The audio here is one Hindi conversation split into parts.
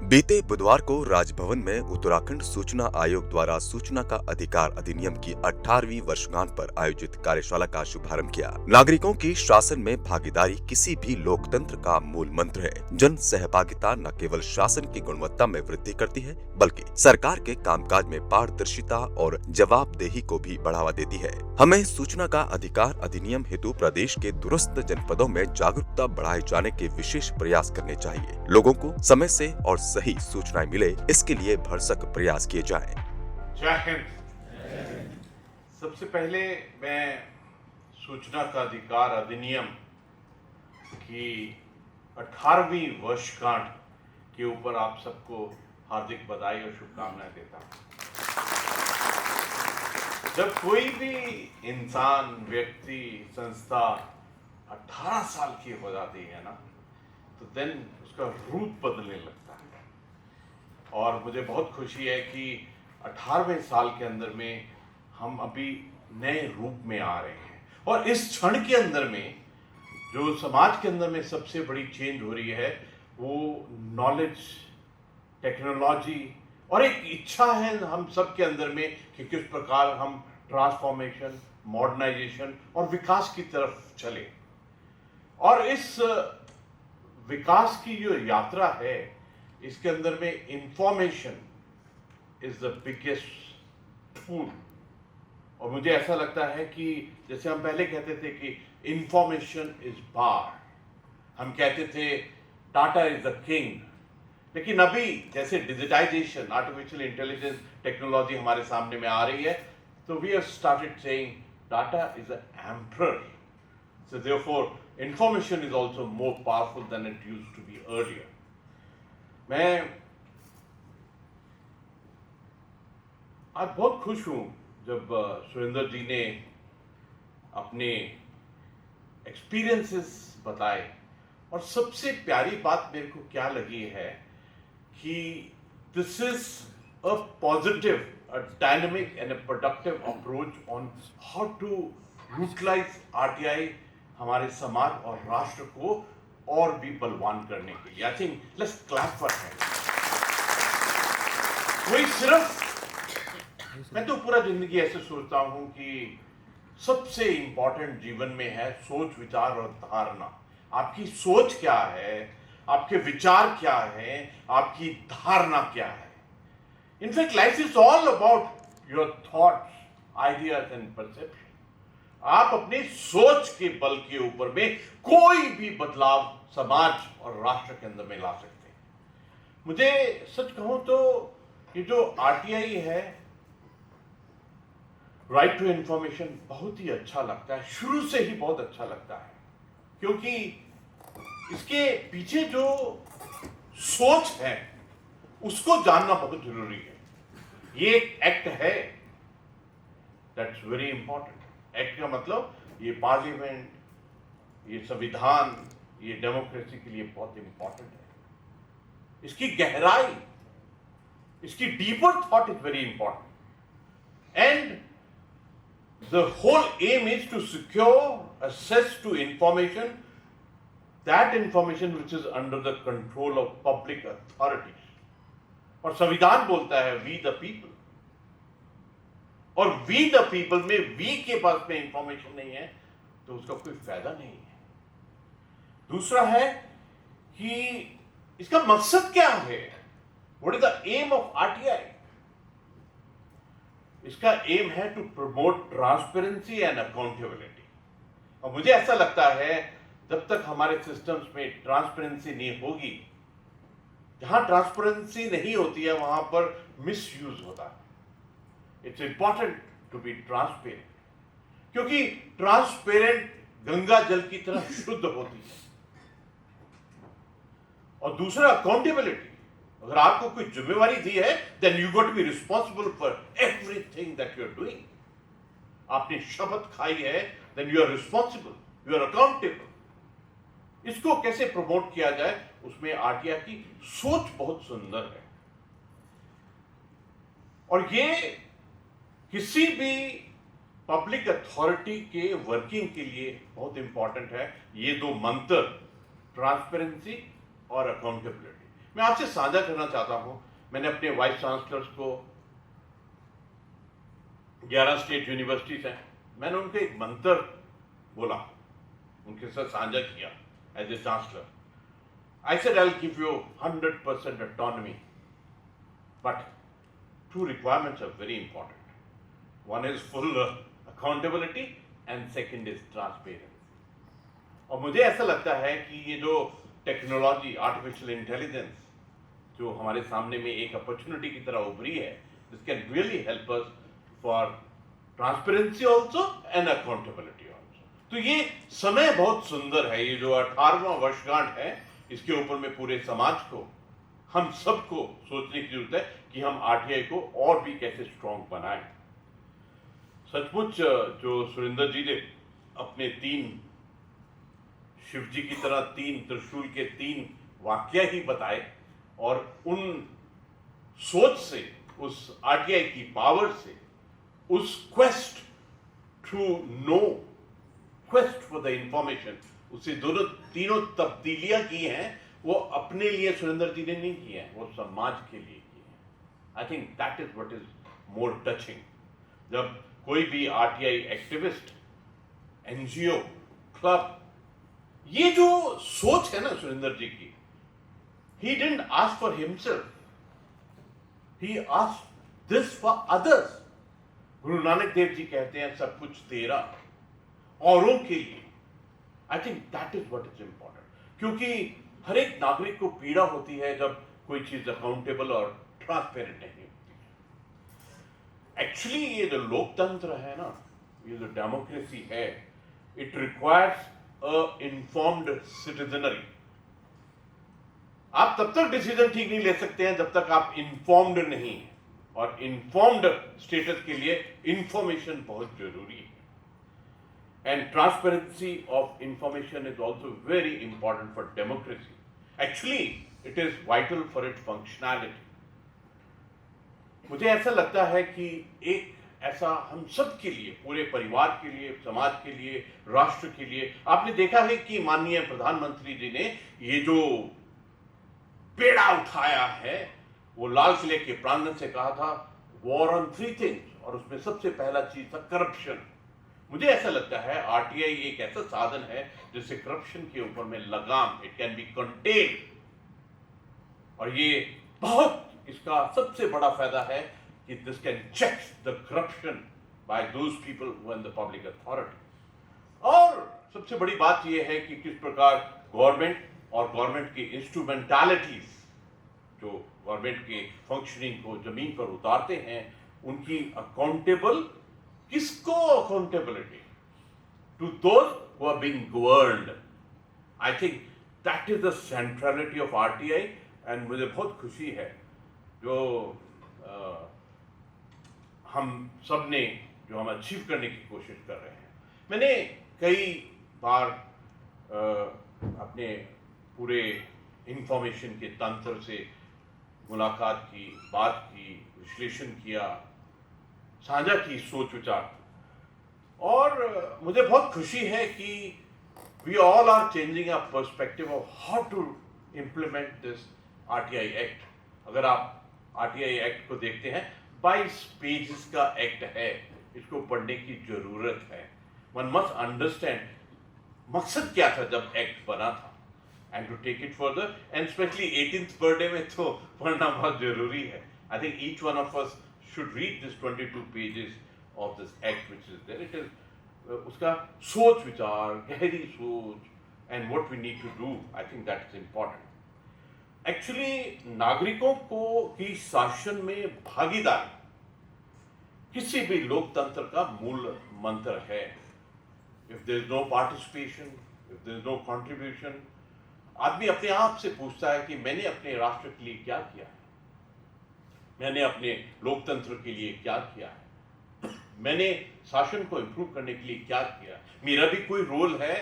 बीते बुधवार को राजभवन में उत्तराखंड सूचना आयोग द्वारा सूचना का अधिकार अधिनियम की 18वीं वर्षगांठ पर आयोजित कार्यशाला का शुभारंभ किया। नागरिकों की शासन में भागीदारी किसी भी लोकतंत्र का मूल मंत्र है। जन सहभागिता न केवल शासन की गुणवत्ता में वृद्धि करती है, बल्कि सरकार के कामकाज में पारदर्शिता और जवाबदेही को भी बढ़ावा देती है। हमें सूचना का अधिकार अधिनियम हेतु प्रदेश के दूरस्थ जनपदों में जागरूकता बढ़ाए जाने के विशेष प्रयास करने चाहिए। लोगों को समय से और सही सूचनाएं मिले, इसके लिए भरसक प्रयास किए जाएं। जय हिंद। सबसे पहले मैं सूचना का अधिकार अधिनियम की 18वीं वर्षगांठ के ऊपर आप सबको हार्दिक बधाई और शुभकामनाएं देता हूं। जब कोई भी इंसान, व्यक्ति, संस्था 18 साल की हो जाती है ना, तो देन उसका रूप बदलने लगता है। और मुझे बहुत खुशी है कि 18वें साल के अंदर में हम अभी नए रूप में आ रहे हैं। और इस क्षण के अंदर में जो समाज के अंदर में सबसे बड़ी चेंज हो रही है, वो नॉलेज, टेक्नोलॉजी और एक इच्छा है हम सब के अंदर में कि किस प्रकार हम ट्रांसफॉर्मेशन, मॉडर्नाइजेशन और विकास की तरफ चले। और इस विकास की जो यात्रा है, इसके अंदर में information is the biggest tool. और मुझे ऐसा लगता है कि जैसे हम पहले कहते थे कि इंफॉर्मेशन इज पावर, हम कहते थे टाटा इज द किंग, लेकिन अभी जैसे डिजिटाइजेशन, आर्टिफिशियल इंटेलिजेंस टेक्नोलॉजी हमारे सामने में आ रही है, तो we have started saying Tata is the emperor. So therefore information is also more powerful than it used to be earlier. मैं आज बहुत खुश हूं जब सुरेंद्र जी ने अपने एक्सपीरियंसेस बताए। और सबसे प्यारी बात मेरे को क्या लगी है कि this is a positive, a dynamic and a productive approach on how to utilise RTI हमारे समाज और राष्ट्र को और भी बलवान करने के लिए। I think let's clap for him. कोई सिर्फ, मैं तो पूरा जिंदगी ऐसे सोचता हूं कि सबसे इंपॉर्टेंट जीवन में है सोच, विचार और धारणा। आपकी सोच क्या है, आपके विचार क्या है, आपकी धारणा क्या है। In fact life is all about your thoughts, ideas and perception. आप अपनी सोच के बल के ऊपर में कोई भी बदलाव समाज और राष्ट्र के अंदर में ला सकते हैं। मुझे सच कहूं तो ये जो आरटीआई है, राइट टू इंफॉर्मेशन, बहुत ही अच्छा लगता है। शुरू से ही बहुत अच्छा लगता है, क्योंकि इसके पीछे जो सोच है उसको जानना बहुत जरूरी है। ये एक एक्ट है, दैट्स वेरी इंपॉर्टेंट। एक्ट का मतलब ये पार्लियामेंट, ये संविधान, ये डेमोक्रेसी के लिए बहुत इंपॉर्टेंट है। इसकी गहराई, इसकी deeper thought is very important. And the whole aim is to secure access to information, that information which is under the control of public authorities. और संविधान बोलता है वी द पीपल, और वी द पीपल में वी के पास में इंफॉर्मेशन नहीं है तो उसका कोई फायदा नहीं है। दूसरा है कि इसका मकसद क्या है, what is the aim of RTI. इसका एम है to promote transparency and accountability. और मुझे ऐसा लगता है जब तक हमारे सिस्टम्स में ट्रांसपेरेंसी नहीं होगी, जहां ट्रांसपेरेंसी नहीं होती है वहां पर मिसयूज होता है। It's important to be transparent, क्योंकि ट्रांसपेरेंट गंगा जल की तरह शुद्ध होती है। और दूसरा अकाउंटेबिलिटी, अगर आपको कोई जिम्मेवारी दी है, then you got to be responsible for everything that you are doing. आपने शपथ खाई है, then you are responsible, you are accountable. इसको कैसे प्रमोट किया जाए, उसमें आरटीआई की सोच बहुत सुंदर है। और ये किसी भी पब्लिक अथॉरिटी के वर्किंग के लिए बहुत इंपॉर्टेंट है। ये दो मंत्र, ट्रांसपेरेंसी और अकाउंटेबिलिटी, मैं आपसे साझा करना चाहता हूं, मैंने अपने वाइस चांसलर्स को 11 स्टेट यूनिवर्सिटीज हैं, मैंने उनको एक मंत्र बोला, उनके साथ साझा किया as a chancellor. I said I'll give you 100% autonomy, but two requirements are very important. One is full accountability and second is transparency. और मुझे ऐसा लगता है कि ये जो टेक्नोलॉजी, आर्टिफिशियल इंटेलिजेंस जो हमारे सामने में एक अपॉर्चुनिटी की तरह उभरी है, this can really help us for transparency also and accountability also. तो ये समय बहुत सुंदर है, ये जो 18वां वर्षगांठ है, इसके ऊपर में पूरे समाज को, हम सबको सोचने की जरूरत है कि हम आरटीआई को और भी कैसे स्ट्रॉन्ग बनाएं. सचमुच जो सुरेंद्र जी ने अपने 3 शिव जी की तरह 3 त्रिशूल के 3 वाक्य ही बताए, और उन सोच से, उस आरटीआई की पावर से, उस quest to know, quest for the information, उसे दोनों तीनों तब्दीलियां की हैं, वो अपने लिए सुरेंद्र जी ने नहीं की है, वो समाज के लिए की है. I think that is what is more touching. जब कोई भी आरटीआई एक्टिविस्ट, एनजीओ, क्लब, ये जो सोच है ना सुरेंद्र जी की, he didn't ask for himself, he asked this for others. Guru Nanak Dev ji कहते हैं सब कुछ तेरा, औरों के लिए. आई think that is what is important, क्योंकि हर एक नागरिक को पीड़ा होती है जब कोई चीज अकाउंटेबल और ट्रांसपेरेंट नहीं होती. एक्चुअली ये जो लोकतंत्र है ना, ये जो डेमोक्रेसी है, it requires a informed citizenry. आप तब तक डिसीजन ठीक नहीं ले सकते हैं जब तक आप इन्फॉर्म्ड नहीं हैं, और इन्फॉर्म्ड स्टेटस के लिए इंफॉर्मेशन बहुत जरूरी है. And transparency of information is also very important for democracy. Actually, it is vital for its functionality. मुझे ऐसा लगता है कि एक ऐसा हम सब के लिए, पूरे परिवार के लिए, समाज के लिए, राष्ट्र के लिए, आपने देखा है कि माननीय प्रधानमंत्री जी ने ये जो पेड़ा उठाया है, वो लाल किले के प्रांगण से कहा था, वॉर ऑन 3 थिंग्स, और उसमें सबसे पहला चीज था करप्शन. मुझे ऐसा लगता है आरटीआई एक ऐसा साधन है जिससे करप्शन के ऊपर में लगाम, इट कैन बी कंटेन्ड, और ये बहुत, इसका सबसे बड़ा फायदा है कि this can check the corruption by those people who are in the public authority. और सबसे बड़ी बात यह है कि किस प्रकार गवर्नमेंट और गवर्नमेंट की इंस्ट्रूमेंटालिटीज जो गवर्नमेंट के फंक्शनिंग को जमीन पर उतारते हैं, उनकी अकाउंटेबल, किसको accountability? To those who are being governed. I think that is the centrality of RTI, and मुझे बहुत खुशी है जो हम सब ने, जो हम अचीव करने की कोशिश कर रहे हैं. मैंने कई बार अपने पूरे इंफॉर्मेशन के तंत्र से मुलाकात की, बात की, विश्लेषण किया, साझा की सोच विचार, और मुझे बहुत खुशी है कि we all are changing a perspective of how to implement this RTI act. अगर आप आरटीआई एक्ट को देखते हैं, 22 पेजेस का एक्ट है, इसको पढ़ने की जरूरत है. वन मस्ट अंडरस्टैंड मकसद क्या था जब एक्ट बना था, and to take it further, and specially 18th birthday में तो पढ़ना बहुत जरूरी है. I think each one of us should read this 22 pages of this act which is there. It is उसका सोच विचार, गहरी सोच, and what we need to do. I think that is important. Actually, नागरिकों को की शासन में भागीदारी किसी भी लोकतंत्र का मूल मंत्र है. If there is no participation, if there is no contribution, आदमी अपने आप से पूछता है कि मैंने अपने राष्ट्र के लिए क्या किया है, मैंने अपने लोकतंत्र के लिए क्या किया है, मैंने शासन को इम्प्रूव करने के लिए क्या किया, मेरा भी कोई रोल है,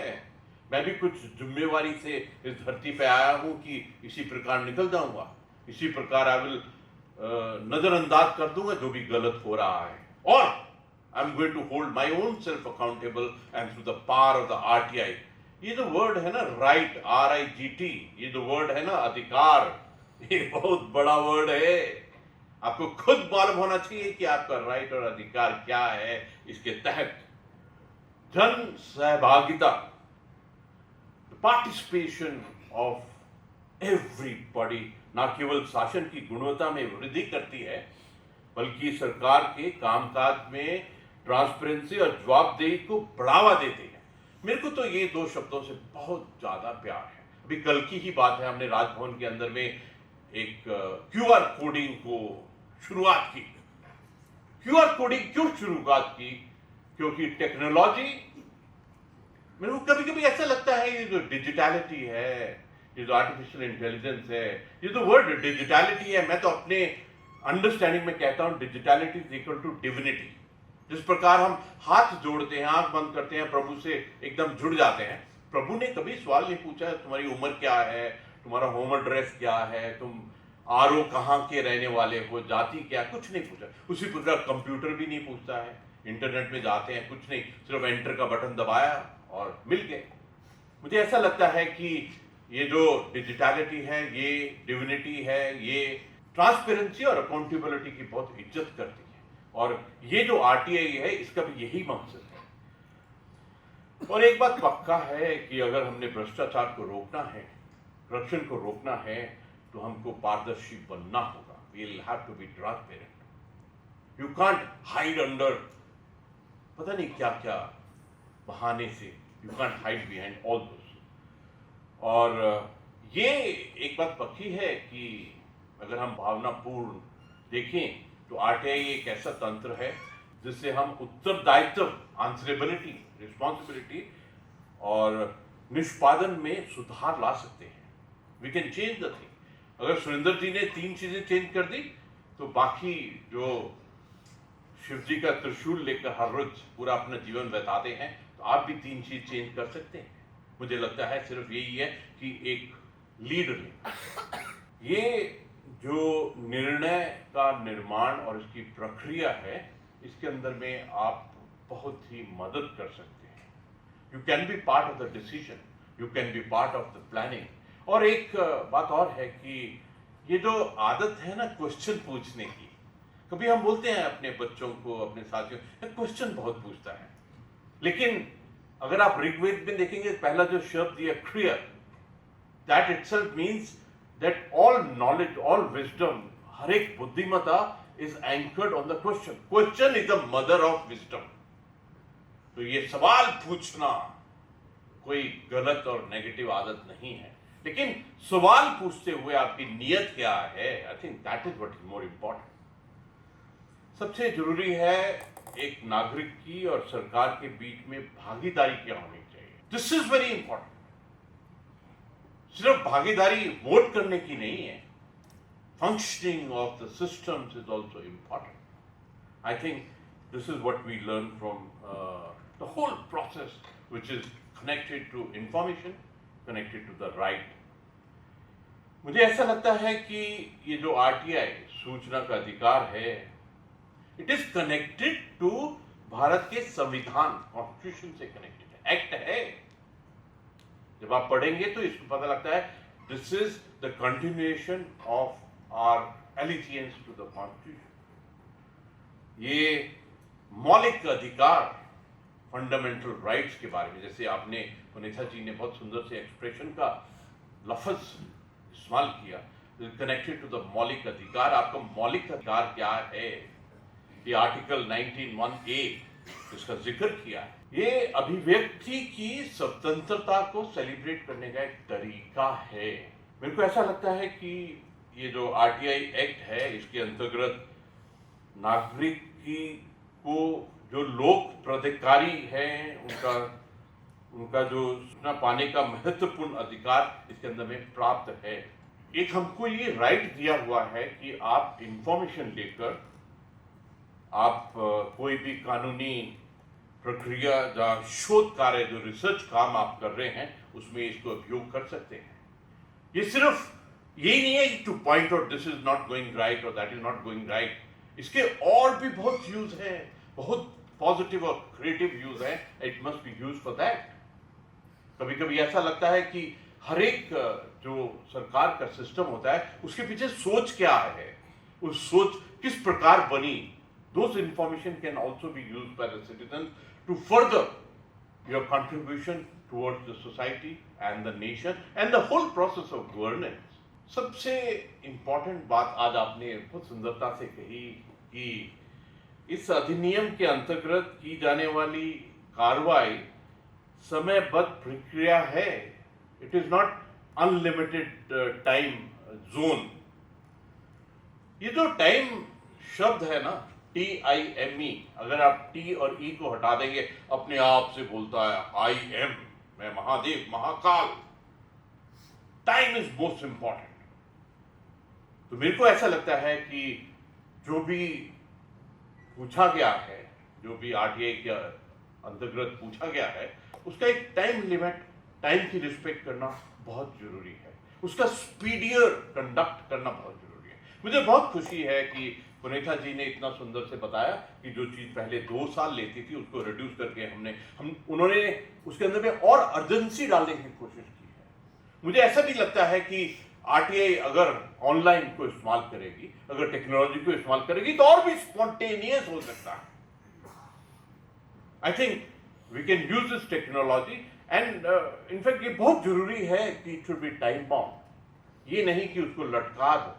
मैं भी कुछ जिम्मेवारी से इस धरती पे आया हूं कि इसी प्रकार निकल जाऊंगा, इसी प्रकार आई विल नजरअंदाज कर दूंगा जो भी गलत हो रहा है, और I am going to hold my own self accountable and through the power of the RTI. ये जो वर्ड है ना राइट, RIGT, ये जो वर्ड है ना अधिकार, ये बहुत बड़ा वर्ड है। आपको खुद मालूम होना चाहिए कि आपका राइट और अधिकार क्या है। इसके तहत जन सहभागिता, पार्टिसिपेशन ऑफ एवरीबॉडी न केवल शासन की गुणवत्ता में वृद्धि करती है, बल्कि सरकार के कामकाज में ट्रांसपेरेंसी और जवाबदेही को बढ़ावा देती है। मेरे को तो ये दो शब्दों से बहुत ज्यादा प्यार है। अभी कल की ही बात है, हमने राजभवन के अंदर में एक क्यूआर कोडिंग को शुरुआत की। क्यूआर कोडिंग क्यों शुरुआत की? क्योंकि टेक्नोलॉजी, मेरे को कभी कभी ऐसा लगता है ये जो डिजिटलिटी है, ये जो आर्टिफिशियल इंटेलिजेंस है, ये जो वर्ड डिजिटलिटी है, मैं तो अपने अंडरस्टैंडिंग में कहता हूं डिजिटलिटी इज इक्वल टू डिविनिटी। जिस प्रकार हम हाथ जोड़ते हैं, आंख बंद करते हैं, प्रभु से एकदम जुड़ जाते हैं। प्रभु ने कभी सवाल नहीं पूछा तुम्हारी उम्र क्या है, तुम्हारा होम एड्रेस क्या है, तुम आरओ कहाँ के रहने वाले हो, जाति क्या, कुछ नहीं पूछा। उसी प्रकार कंप्यूटर भी नहीं पूछता है, इंटरनेट में जाते हैं, कुछ नहीं, सिर्फ एंटर का बटन दबाया और मिल गए। मुझे ऐसा लगता है कि ये जो डिजिटलिटी है, ये डिविनिटी है, ये ट्रांसपेरेंसी और अकाउंटेबिलिटी की बहुत इज्जत करती है, और ये जो आरटीआई है इसका भी यही मकसद है। और एक बात पक्का है कि अगर हमने भ्रष्टाचार को रोकना है, करप्शन को रोकना है, तो हमको पारदर्शी बनना होगा। We'll have to be transparent. You can't hide under पता नहीं क्या क्या बहाने से, you can't hide behind all those. और ये एक बात पक्की है कि अगर हम भावनापूर्ण देखें तो आरटीआई एक ऐसा तंत्र है जिससे हम उत्तरदायित्व, आंसरेबिलिटी, रिस्पॉन्सिबिलिटी और निष्पादन में सुधार ला सकते हैं। We can change the thing. अगर सुरेंद्र जी ने 3 चीजें चेंज कर दी तो बाकी जो शिव जी का त्रिशूल लेकर हर रोज पूरा अपना जीवन बिताते हैं, तो आप भी 3 चीज चेंज कर सकते हैं। मुझे लगता है सिर्फ यही है कि एक लीडर ने ये जो निर्णय का निर्माण और इसकी प्रक्रिया है, इसके अंदर में आप बहुत ही मदद कर सकते हैं। You can be part of the decision, you can be part of the planning. और एक बात और है कि ये जो आदत है ना क्वेश्चन पूछने की, कभी हम बोलते हैं अपने बच्चों को, अपने साथियों, क्वेश्चन बहुत पूछता है, लेकिन अगर आप ऋग्वेद में देखेंगे पहला जो शब्द दिया क्रिया, that itself means that all knowledge, all wisdom, हर एक बुद्धिमत्ता is anchored on the question. Question is the mother of wisdom. तो ये सवाल पूछना कोई गलत और नेगेटिव आदत नहीं है, लेकिन सवाल पूछते हुए आपकी नीयत क्या है, I think that is what is more important. सबसे जरूरी है एक नागरिक की और सरकार के बीच में भागीदारी क्या होनी चाहिए। This is very important. सिर्फ भागीदारी वोट करने की नहीं है, functioning of the systems is also important. I think this is what we learn from the whole process which is connected to information, connected to the right. मुझे ऐसा लगता है कि ये जो आरटीआई सूचना का अधिकार है, it is connected to Bharat के संविधान, कॉन्स्टिट्यूशन से कनेक्टेड है, एक्ट है। जब आप पढ़ेंगे तो इसको पता लगता है this is the continuation of our allegiance to the constitution. ये मौलिक अधिकार, फंडामेंटल राइट्स के बारे में, जैसे आपने पुनीता जी ने बहुत सुंदर से एक्सप्रेशन का लफ्ज इस्तेमाल किया, कनेक्टेड टू द मौलिक अधिकार। आपका मौलिक अधिकार क्या है? ये आर्टिकल 19(1)(a) इसका जिक्र किया है। ये अभिव्यक्ति की स्वतंत्रता को सेलिब्रेट करने का एक तरीका है। मेरे को ऐसा लगता है कि ये जो आरटीआई एक्ट है, इसके अंतर्गत नागरिक को जो लोक प्राधिकारी हैं, उनका जो सूचना पाने का महत्वपूर्ण अधिकार इसके अंदर में प्राप्त है। एक हमको ये राइट दिया हुआ है कि आप इंफॉर्मेशन लेकर आप कोई भी कानूनी प्रक्रिया या शोध कार्य, जो रिसर्च काम आप कर रहे हैं, उसमें इसको उपयोग कर सकते हैं। ये सिर्फ यही नहीं है to point out this is not going right और that is not going right. इसके और भी बहुत यूज है, बहुत पॉजिटिव और क्रिएटिव यूज है। It must be use for that. कभी कभी ऐसा लगता है कि हर एक जो सरकार का सिस्टम होता है उसके पीछे सोच क्या है, उस सोच किस प्रकार बनी. Those information can also be used by the citizens to further your contribution towards the society and the nation and the whole process of governance. सबसे इम्पोर्टेंट बात आज आपने बहुत सुंदरता से कही कि इस अधिनियम के अंतर्गत की जाने वाली कार्रवाई समयबद्ध प्रक्रिया है. It is not unlimited time zone. ये जो टाइम शब्द है ना, TIME, अगर आप टी और ई को हटा देंगे अपने आप से बोलता है IM, मैं Mahadev Mahakal. Time is most important. तो मेरे को ऐसा लगता है कि जो भी पूछा गया है, जो भी RTI के अंतर्गत पूछा गया है, उसका एक टाइम लिमिट, टाइम की रिस्पेक्ट करना बहुत जरूरी है. उसका स्पीडियर कंडक्ट करना बहुत जरूरी है. मुझे बहुत खुशी है कि पुनीता जी ने इतना सुंदर से बताया कि जो चीज़ पहले 2 साल लेती थी उसको रिड्यूस करके उन्होंने उसके अंदर में और अर्जेंसी डालने की कोशिश की है. मुझे ऐसा भी लगता है कि RTI अगर ऑनलाइन को इस्तेमाल करेगी, अगर टेक्नोलॉजी को इस्तेमाल करेगी तो और भी स्पॉन्टेनियस हो सकता है. I think we can use this technology and in fact ये बहुत जरूरी है कि it should be time bound. ये नहीं कि उसको लटका दो,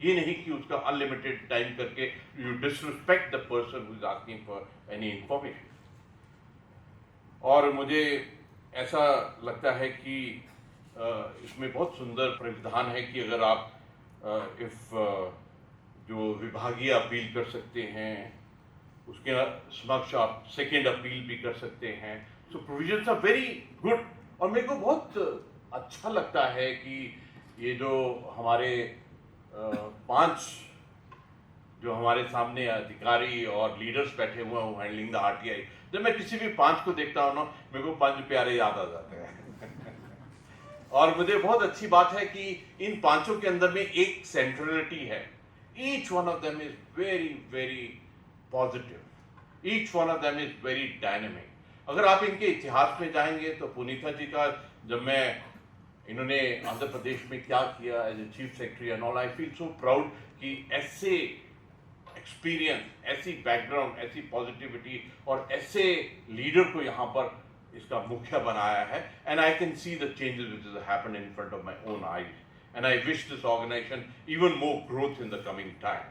ये नहीं कि उसका अनलिमिटेड टाइम करके you disrespect the person who is asking for any information. और मुझे ऐसा लगता है कि इसमें बहुत सुंदर प्रावधान है कि अगर आप जो विभागीय अपील कर सकते हैं, उसके समक्ष आप सेकेंड अपील भी कर सकते हैं. सो प्रोविजंस आर वेरी गुड. और मेरे को बहुत अच्छा लगता है कि ये जो हमारे 5 जो हमारे सामने अधिकारी और लीडर्स बैठे हुए हैं हैंडलिंग द RTI, जब मैं किसी भी 5 को देखता हूँ ना, मेरे को 5 प्यारे याद आ जाते हैं. और मुझे बहुत अच्छी बात है कि इन 5 के अंदर में एक सेंट्रलिटी है. Each one of them is very very positive. Each one of them is very dynamic. अगर आप इनके इतिहास में जाएंगे तो पुनीता जी का, जब मैं इन्होंने आंध्र प्रदेश में क्या किया as a chief secretary and all, I feel so proud कि ऐसे एक्सपीरियंस, ऐसी बैकग्राउंड, ऐसी पॉजिटिविटी और ऐसे लीडर को यहाँ पर इसका मुख्य बनाया है. And I can see the changes which has happened in front of my own eyes. And I wish this organisation even more growth in the coming time.